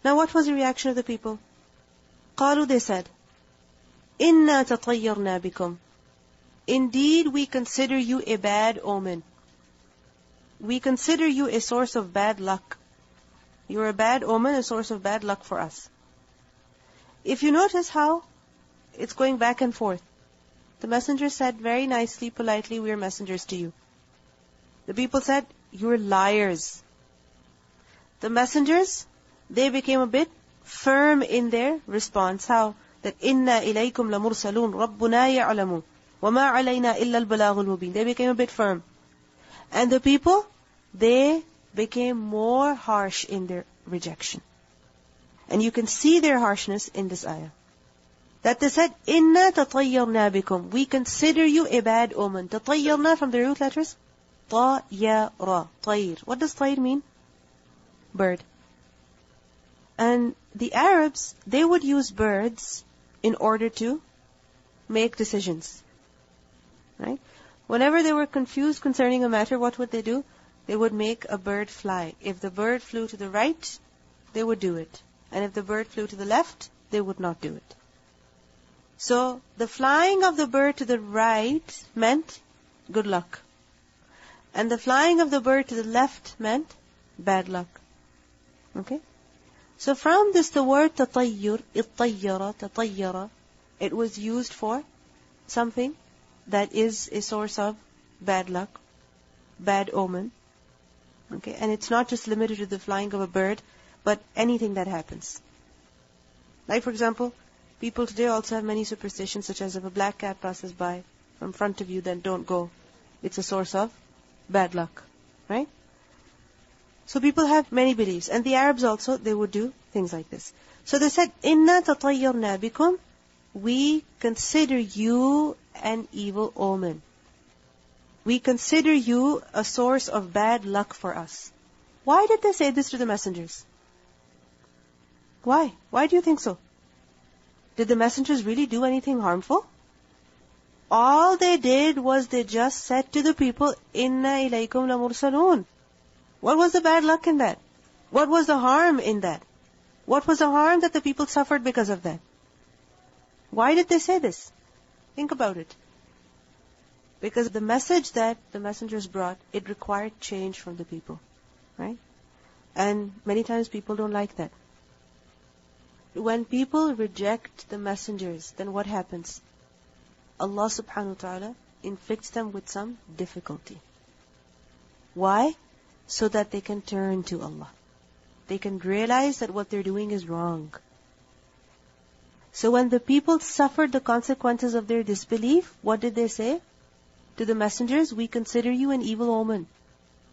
Now what was the reaction of the people? قالوا, they said, إِنَّا تَطَيَّرْنَا بِكُمْ. Indeed, we consider you a bad omen. We consider you a source of bad luck. You're a bad omen, a source of bad luck for us. If you notice how it's going back and forth. The messenger said very nicely, politely, we are messengers to you. The people said, you're liars. The messengers, they became a bit firm in their response. How? That إِنَّا إِلَيْكُمْ لَمُرْسَلُونَ رَبُّنَا يَعْلَمُ وَمَا عَلَيْنَا إِلَّا الْبَلَاغُ الْمُبِينَ. They became a bit firm. And the people, they became more harsh in their rejection. And you can see their harshness in this ayah. That they said, إِنَّا تَطَيَّرْنَا بِكُمْ. We consider you a bad omen. تَطَيَّرْنَا from the root letters. طَيَّرَ. طَيْر. What does طَيْر mean? Bird. And the Arabs, they would use birds in order to make decisions. Right? Whenever they were confused concerning a matter, what would they do? They would make a bird fly. If the bird flew to the right, they would do it. And if the bird flew to the left, they would not do it. So, the flying of the bird to the right meant good luck. And the flying of the bird to the left meant bad luck. Okay? So from this, the word tatayyur, ittayyara, tatayyara, it was used for something that is a source of bad luck, bad omen. Okay? And it's not just limited to the flying of a bird, but anything that happens. Like for example, people today also have many superstitions, such as if a black cat passes by from front of you, then don't go. It's a source of bad luck. Right? So people have many beliefs. And the Arabs also, they would do things like this. So they said, إِنَّا تَطَيَّرْنَا بِكُمْ. We consider you an evil omen. We consider you a source of bad luck for us. Why did they say this to the messengers? Why? Why do you think so? Did the messengers really do anything harmful? All they did was they just said to the people, إِنَّا إِلَيْكُمْ لَمُرْسَلُونَ. What was the bad luck in that? What was the harm in that? What was the harm that the people suffered because of that? Why did they say this? Think about it. Because the message that the messengers brought, it required change from the people. Right? And many times people don't like that. When people reject the messengers, then what happens? Allah subhanahu wa ta'ala inflicts them with some difficulty. Why? So that they can turn to Allah. They can realize that what they're doing is wrong. So when the people suffered the consequences of their disbelief, what did they say? To the messengers, we consider you an evil omen.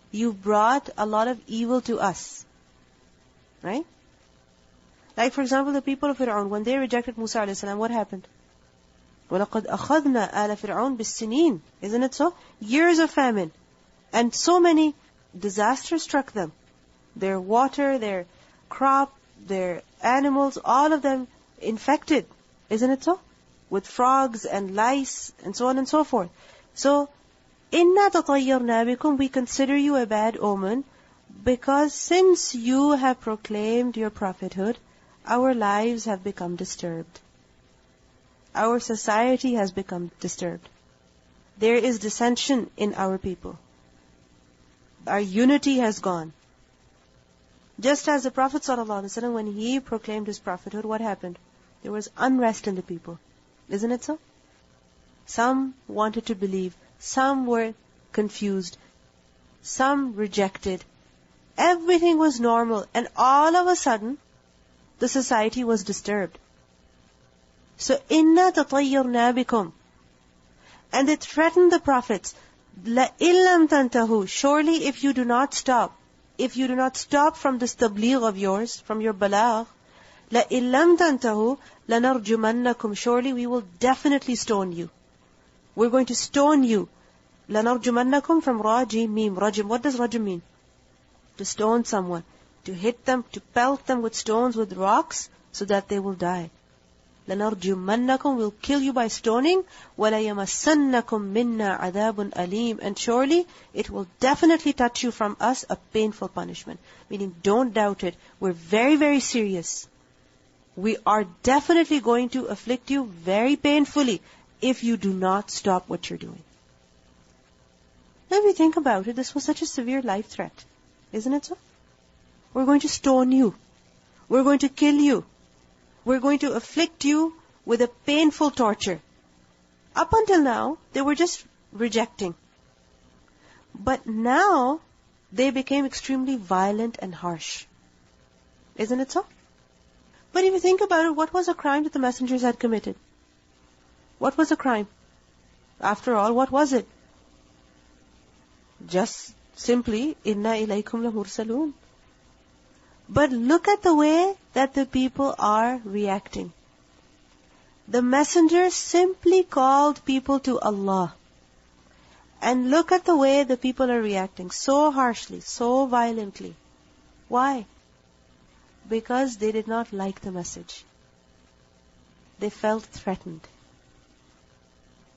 You've brought a lot of evil to us. Right? Like for example, the people of Fir'aun, when they rejected Musa a.s., what happened? وَلَقَدْ أَخَذْنَا آلَ فِرْعَوْنَ بِالسِّنِينَ. Isn't it so? Years of famine. And so many disasters struck them. Their water, their crop, their animals, all of them infected. Isn't it so? With frogs and lice and so on and so forth. So, إِنَّا تَطَيَّرْنَا بِكُمْ. We consider you a bad omen because since you have proclaimed your prophethood, our lives have become disturbed. Our society has become disturbed. There is dissension in our people. Our unity has gone. Just as the Prophet ﷺ, when he proclaimed his prophethood, what happened? There was unrest in the people. Isn't it so? Some wanted to believe. Some were confused. Some rejected. Everything was normal. And all of a sudden, the society was disturbed. So, إِنَّا تَطَيَّرْنَا بِكُمْ. And they threatened the prophets. لَإِلَّمْ تَنْتَهُ. Surely if you do not stop, from this tabligh of yours, from your balagh, لَإِلَّمْ تَنْتَهُ لَنَرْجُمَنَّكُمْ. Surely we will definitely stone you. We're going to stone you. لَنَرْجُمَنَّكُمْ from ra, jim, mim. Rajim. What does rajim mean? To stone someone. To hit them, to pelt them with stones, with rocks, so that they will die. لَنَرْجُمَنَّكُمْ, we'll kill you by stoning. وَلَيَمَسَّنَّكُمْ مِنَّا عَذَابٌ أَلِيمٌ, and surely it will definitely touch you from us a painful punishment. Meaning, don't doubt it. We're very, very serious. We are definitely going to afflict you very painfully if you do not stop what you're doing. Now, if you think about it, this was such a severe life threat. Isn't it so? We're going to stone you. We're going to kill you. We're going to afflict you with a painful torture. Up until now, they were just rejecting. But now, they became extremely violent and harsh. Isn't it so? But if you think about it, what was a crime that the messengers had committed? What was a crime? After all, what was it? Just simply, inna ilaykum la mursalun. But look at the way that the people are reacting. The messenger simply called people to Allah. And look at the way the people are reacting. So harshly, so violently. Why? Because they did not like the message. They felt threatened.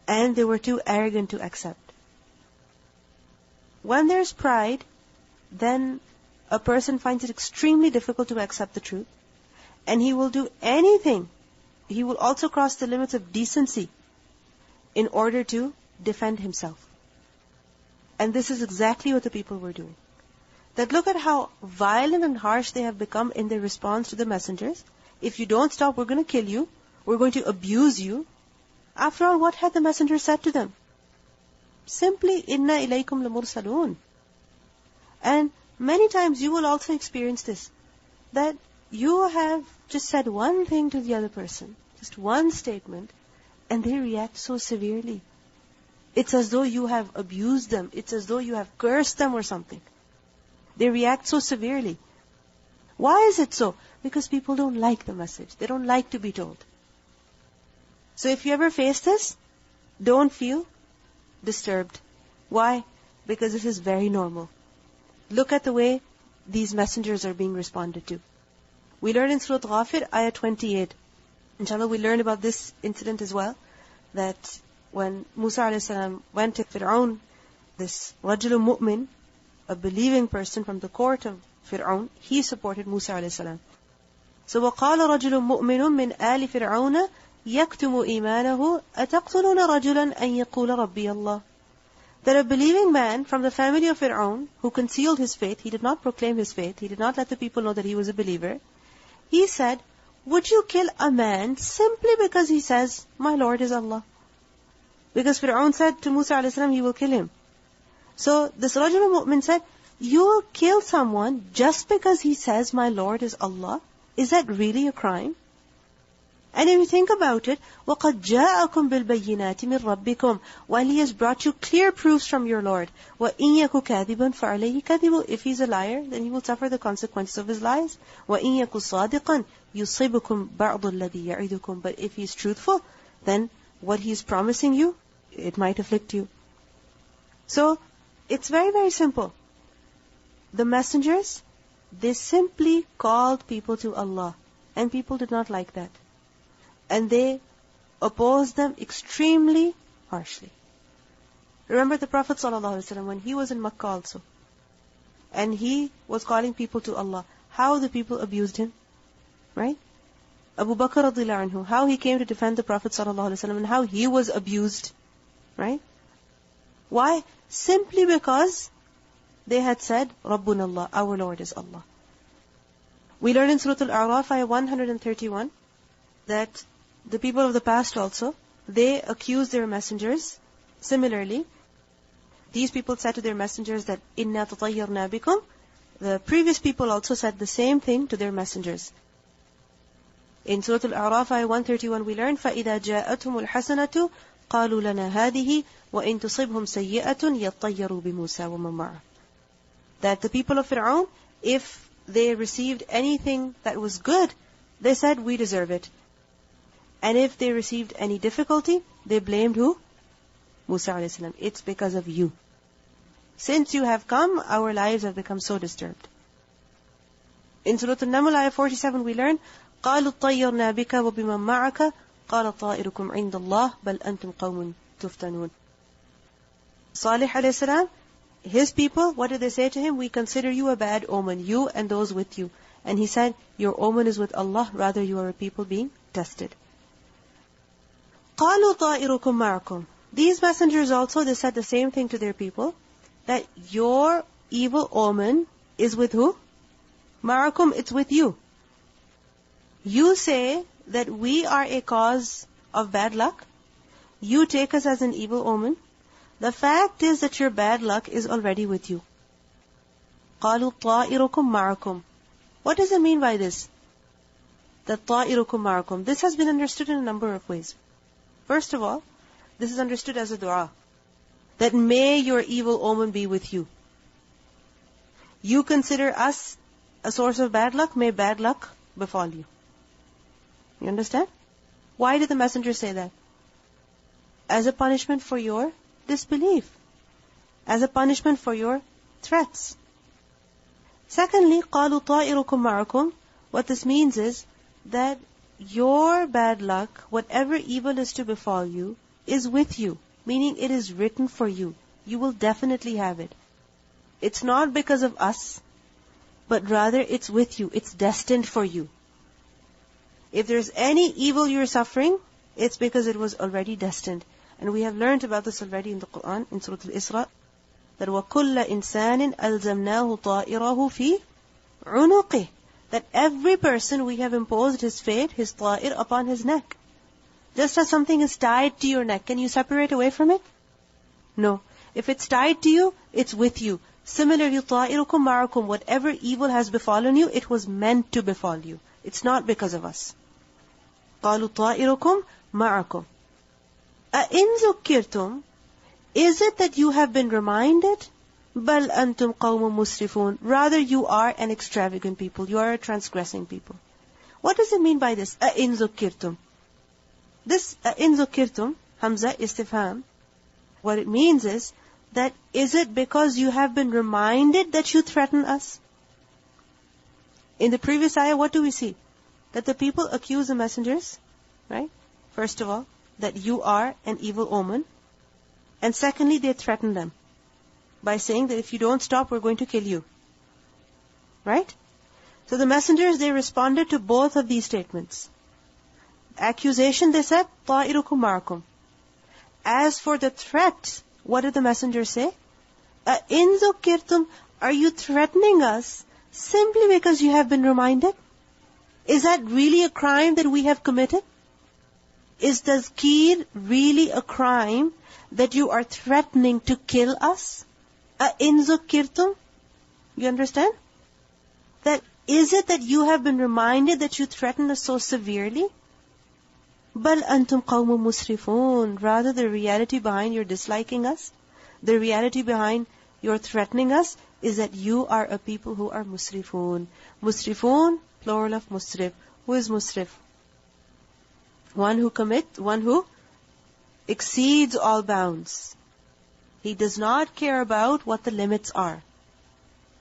And they were too arrogant to accept. When there's pride, then a person finds it extremely difficult to accept the truth. And he will do anything. He will also cross the limits of decency in order to defend himself. And this is exactly what the people were doing. That look at how violent and harsh they have become in their response to the messengers. If you don't stop, we're going to kill you. We're going to abuse you. After all, what had the messenger said to them? Simply, inna ilaykum lamursalun. And many times you will also experience this. That you have just said one thing to the other person. Just one statement. And they react so severely. It's as though you have abused them. It's as though you have cursed them or something. They react so severely. Why is it so? Because people don't like the message. They don't like to be told. So if you ever face this, don't feel disturbed. Why? Because this is very normal. Look at the way these messengers are being responded to. We learn in Surah Ghafir, ayah 28. Inshallah, we learn about this incident as well. That when Musa a.s. went to Fir'aun, this rajul mu'min, a believing person from the court of Fir'aun, he supported Musa a.s. So وَقَالَ رَجُلٌ مُؤْمِنٌ مِنْ آلِ فِرْعَوْنَ يَكْتُمُ إِيمَانَهُ أَتَقْتُلُونَ رَجُلًا أَنْ يَقُولَ رَبِّيَ اللَّهِ. That a believing man from the family of Fir'aun, who concealed his faith, he did not proclaim his faith, he did not let the people know that he was a believer, he said, would you kill a man simply because he says, my Lord is Allah? Because Fir'aun said to Musa a.s. he will kill him. So this Rajul Mu'min said, you will kill someone just because he says, my Lord is Allah? Is that really a crime? And if you think about it, وَقَدْ جَاءَكُمْ بِالْبَيِّنَاتِ مِنْ رَبِّكُمْ, while he has brought you clear proofs from your Lord. وَإِنْ يَكُ كَاذِبًا فَعَلَيْهِ كَذِبُ. If he's a liar, then he will suffer the consequences of his lies. وَإِنْ يَكُ صَادِقًا يُصِبُكُمْ بَعْضُ الَّذِي يَعِدُكُمْ. But if he's truthful, then what he's promising you, it might afflict you. So, it's very, very simple. The messengers, they simply called people to Allah. And people did not like that. And they opposed them extremely harshly. Remember the Prophet ﷺ, when he was in Makkah also, and he was calling people to Allah, how the people abused him, right? Abu Bakr radhiyallahu anhu, how he came to defend the Prophet ﷺ and how he was abused, right? Why? Simply because they had said, Rabbuna Allah, our Lord is Allah. We learn in Surah Al-A'raf, ayah 131, that the people of the past also, they accused their messengers. Similarly, these people said to their messengers that, Inna tatayyarna bikum. The previous people also said the same thing to their messengers. In Surah Al-A'raf, ayah 131, we learn, فَإِذَا جَاءَتْهُمُ الْحَسَنَةُ قَالُوا لَنَا هَذِهِ وَإِن تُصِبْهُمْ سَيِّئَةٌ يَطَّيَّرُوا بِمُوسَى وَمَن مَّعَهُ. That the people of Fir'aun, if they received anything that was good, they said, we deserve it. And if they received any difficulty, they blamed who? Musa a.s. It's because of you. Since you have come, our lives have become so disturbed. In Surah An-Naml, ayah 47, we learn, قالوا طيرنا بك وبمن معك قال طائركم عند الله بل أنتم قوم تفتنون. Salih alayhi salam, his people, what did they say to him? We consider you a bad omen, you and those with you. And he said, your omen is with Allah, rather you are a people being tested. قالوا طائركم معكم. These messengers also, they said the same thing to their people, that your evil omen is with who? Ma'akum, it's with you. You say that we are a cause of bad luck. You take us as an evil omen. The fact is that your bad luck is already with you. قَالُوا طَائِرُكُمْ مَعَكُمْ. What does it mean by this? That طَائِرُكُمْ مَعَكُمْ. This has been understood in a number of ways. First of all, this is understood as a dua. That may your evil omen be with you. You consider us a source of bad luck, may bad luck befall you. You understand? Why did the messenger say that? As a punishment for your disbelief. As a punishment for your threats. Secondly, قَالُوا طَائِرُكُمْ مَعَكُمْ. What this means is that your bad luck, whatever evil is to befall you, is with you. Meaning it is written for you. You will definitely have it. It's not because of us, but rather it's with you. It's destined for you. If there's any evil you're suffering, it's because it was already destined. And we have learned about this already in the Quran, in Surah Al-Isra, that وَكُلَّ إِنسَانٍ أَلْزَمْنَاهُ طَائِرَهُ فِي عُنُقِهِ. That every person we have imposed his fate, his ta'ir, upon his neck. Just as something is tied to your neck, can you separate away from it? No. If it's tied to you, it's with you. Similarly, طَائِرُكُمْ مَعَكُمْ. Whatever evil has befallen you, it was meant to befall you. It's not because of us. قَالُوا طَائِرُكُمْ مَعَكُمْ. أَإِن ذُكِّرْتُمْ. Is it that you have been reminded? بَلْ أَنْتُمْ قَوْمٌ مُسْرِفُونَ. Rather you are an extravagant people. You are a transgressing people. What does it mean by this? أَإِن ذُكِّرْتُمْ. This أَإِن ذُكِّرْتُمْ, Hamza, istifham. What it means is that is it because you have been reminded that you threaten us? In the previous ayah, what do we see? That the people accuse the messengers, right? First of all, that you are an evil omen. And secondly, they threaten them by saying that if you don't stop, we're going to kill you. Right? So the messengers, they responded to both of these statements. Accusation, they said, طَائِرُكُمْ مَعَكُمْ. As for the threat, what did the messenger say? أَإِن ذُكِّرْتُمْ. Are you threatening us simply because you have been reminded? Is that really a crime that we have committed? Is tazkir really a crime that you are threatening to kill us? أَإِن ذُكِّرْتُمْ. You understand? That is it that you have been reminded that you threaten us so severely? بَلْ أَنْتُمْ قَوْمٌ مُسْرِفُونَ. Rather, the reality behind your disliking us, the reality behind your threatening us, is that you are a people who are musrifun. Musrifun, plural of musrif. Who is musrif? One who exceeds all bounds. He does not care about what the limits are.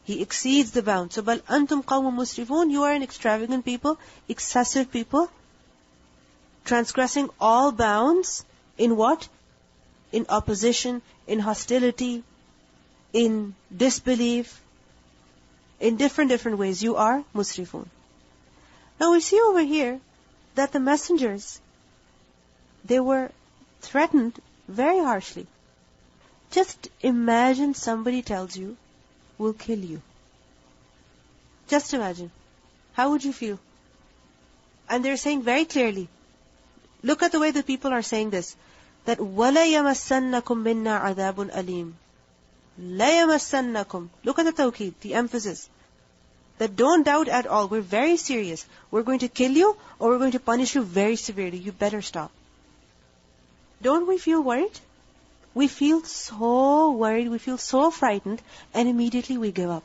He exceeds the bounds. So, بَلْ أَنْتُمْ قَوْمٌ مُسْرِفُونَ. You are an extravagant people, excessive people, transgressing all bounds in what? In opposition, in hostility, in disbelief, in different ways. You are musrifun. Now we see over here that the messengers, they were threatened very harshly. Just imagine somebody tells you, we'll kill you. Just imagine. How would you feel? And they're saying very clearly, look at the way the people are saying this, that وَلَا يَمَسَّنَّكُمْ مِنَّا عَذَابٌ أَلِيمٌ. لَا يَمَسَّنَّكُمْ. Look at the tawqeed, the emphasis. That don't doubt at all, we're very serious. We're going to kill you or we're going to punish you very severely. You better stop. Don't we feel worried? We feel so worried, we feel so frightened, and immediately we give up.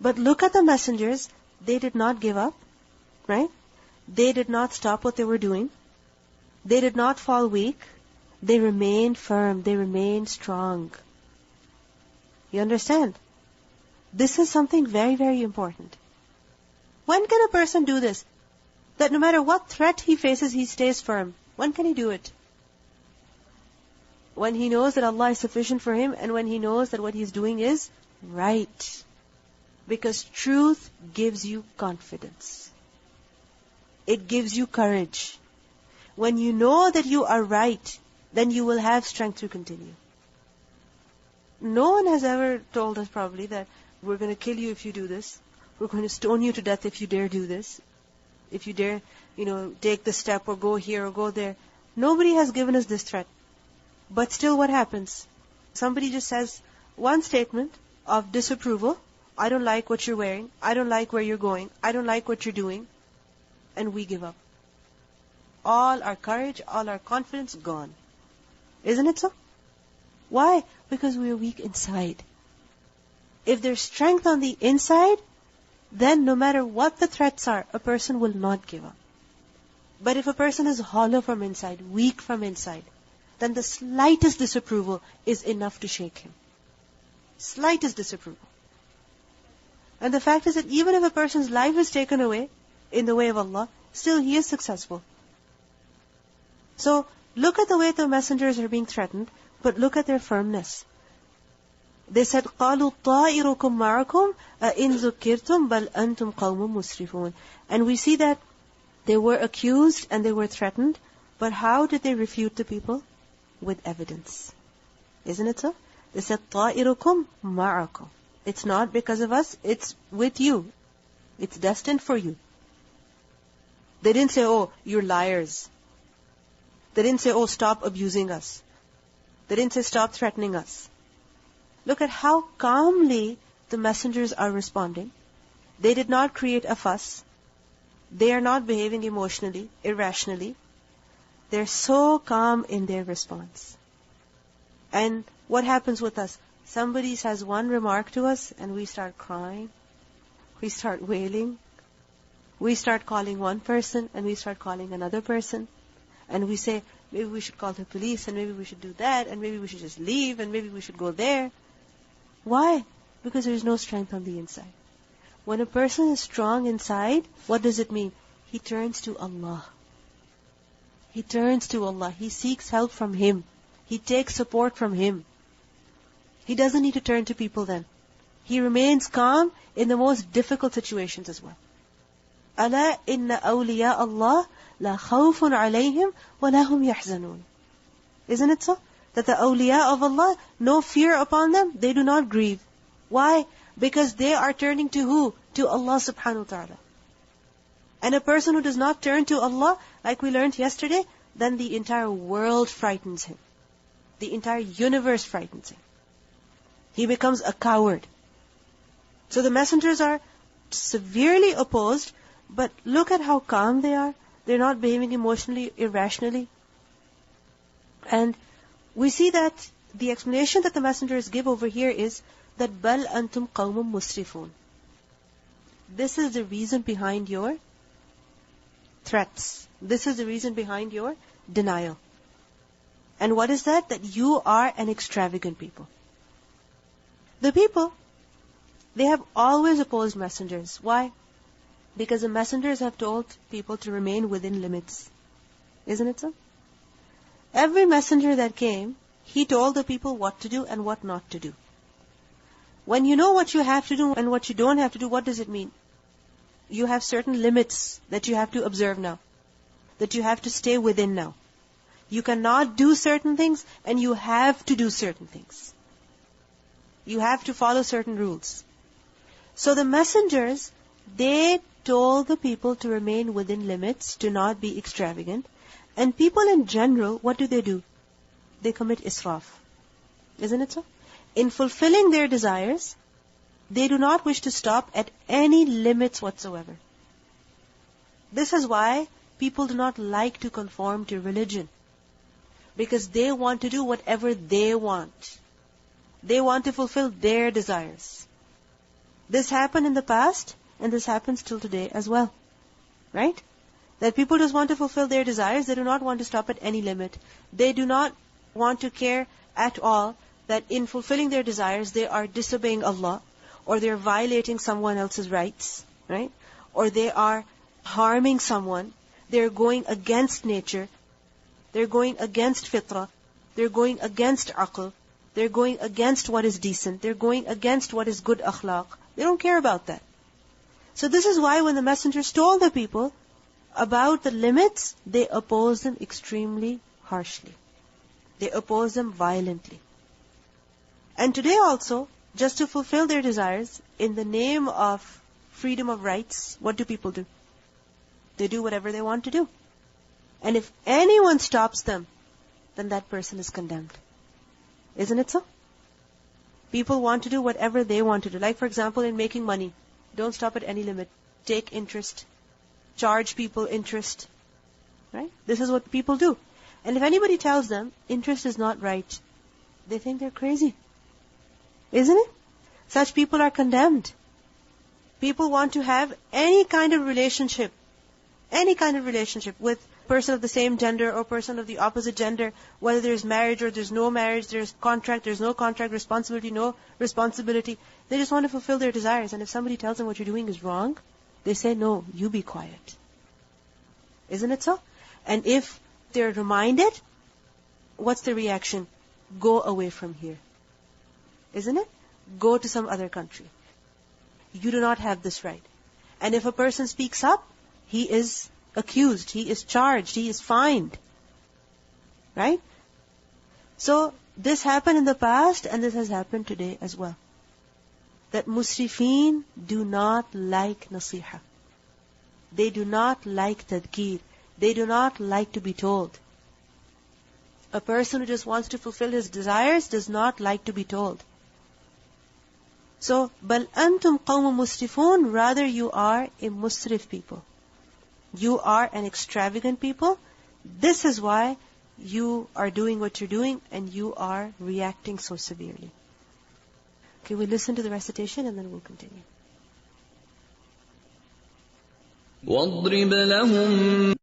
But look at the messengers, they did not give up, right? They did not stop what they were doing. They did not fall weak. They remained firm. They remained strong. You understand? This is something very, very important. When can a person do this? that no matter what threat he faces, he stays firm. When can he do it? When he knows that Allah is sufficient for him, and when he knows that what he's doing is right. Because truth gives you confidence. It gives you courage. When you know that you are right, then you will have strength to continue. No one has ever told us probably that we're going to kill you if you do this. We're going to stone you to death if you dare do this. If you dare, take the step or go here or go there. Nobody has given us this threat. But still what happens? Somebody just says one statement of disapproval. I don't like what you're wearing. I don't like where you're going. I don't like what you're doing. And we give up. All our courage, all our confidence gone. Isn't it so? Why? Because we are weak inside. If there's strength on the inside, then no matter what the threats are, a person will not give up. But if a person is hollow from inside, weak from inside, then the slightest disapproval is enough to shake him. Slightest disapproval. And the fact is that even if a person's life is taken away in the way of Allah, still he is successful. So, look at the way the messengers are being threatened, but look at their firmness. They said, قَالُوا طَائِرُكُمْ مَعَكُمْ أَإِنْ ذُكِّرْتُمْ بَلْ أَنْتُمْ قَوْمٌ مُسْرِفُونَ. And we see that they were accused and they were threatened, but how did they refute the people? With evidence. Isn't it so? They said, طَائِرُكُمْ مَعَكُمْ. It's not because of us, it's with you. It's destined for you. They didn't say, oh, you're liars. They didn't say, oh, stop abusing us. They didn't say, stop threatening us. Look at how calmly the messengers are responding. They did not create a fuss. They are not behaving emotionally, irrationally. They're so calm in their response. And what happens with us? Somebody says one remark to us and we start crying. We start wailing. We start calling one person and we start calling another person. And we say, maybe we should call the police and maybe we should do that and maybe we should just leave and maybe we should go there. Why? Because there is no strength on the inside. When a person is strong inside, what does it mean? He turns to Allah. He turns to Allah. He seeks help from Him. He takes support from Him. He doesn't need to turn to people then. He remains calm in the most difficult situations as well. أَلَا إِنَّ أَوْلِيَاءَ اللَّهِ لَا خَوْفٌ عَلَيْهِمْ وَلَا هُمْ يَحْزَنُونَ. Isn't it so? That the awliya of Allah, no fear upon them, they do not grieve. Why? Because they are turning to who? To Allah subhanahu wa ta'ala. And a person who does not turn to Allah, like we learned yesterday, then the entire world frightens him. The entire universe frightens him. He becomes a coward. So the messengers are severely opposed, but look at how calm they are. They're not behaving emotionally, irrationally. And we see that the explanation that the messengers give over here is that بَلْ أَنْتُمْ قَوْمٌ مُسْرِفُونَ. This is the reason behind your threats. This is the reason behind your denial. And what is that? That you are an extravagant people. The people, they have always opposed messengers. Why? Because the messengers have told people to remain within limits. Isn't it so? Every messenger that came, he told the people what to do and what not to do. When you know what you have to do and what you don't have to do, what does it mean? You have certain limits that you have to observe now. That you have to stay within now. You cannot do certain things and you have to do certain things. You have to follow certain rules. So the messengers, they told the people to remain within limits, to not be extravagant. And people in general, what do? They commit israf. Isn't it so? In fulfilling their desires, they do not wish to stop at any limits whatsoever. This is why people do not like to conform to religion. Because they want to do whatever they want. They want to fulfill their desires. This happened in the past, and this happens till today as well. Right? That people just want to fulfill their desires. They do not want to stop at any limit. They do not want to care at all that in fulfilling their desires, they are disobeying Allah, or they are violating someone else's rights, right? Or they are harming someone, they're going against nature, they're going against fitrah, they're going against aql, they're going against what is decent, they're going against what is good akhlaq. They don't care about that. So this is why when the messengers told the people about the limits, they opposed them extremely harshly. They opposed them violently. And today also, just to fulfill their desires, in the name of freedom of rights, what do people do? They do whatever they want to do. And if anyone stops them, then that person is condemned. Isn't it so? People want to do whatever they want to do. Like for example, in making money, don't stop at any limit. Take interest. Charge people interest. Right? This is what people do. And if anybody tells them interest is not right, they think they're crazy. Isn't it? Such people are condemned. People want to have any kind of relationship with person of the same gender or person of the opposite gender, whether there's marriage or there's no marriage, there's contract, there's no contract, responsibility, no responsibility. They just want to fulfill their desires. And if somebody tells them what you're doing is wrong, they say, no, you be quiet. Isn't it so? And if they're reminded, what's the reaction? Go away from here. Isn't it? Go to some other country. You do not have this right. And if a person speaks up, he is accused, he is charged, he is fined. Right? So, this happened in the past and this has happened today as well. That musrifeen do not like nasiha. They do not like tadkir. They do not like to be told. A person who just wants to fulfill his desires does not like to be told. So, bal antum qawm musrifun, rather you are a musrif people. You are an extravagant people. This is why you are doing what you're doing and you are reacting so severely. Okay, we'll listen to the recitation and then we'll continue. وَاضْرِبْ لَهُمْ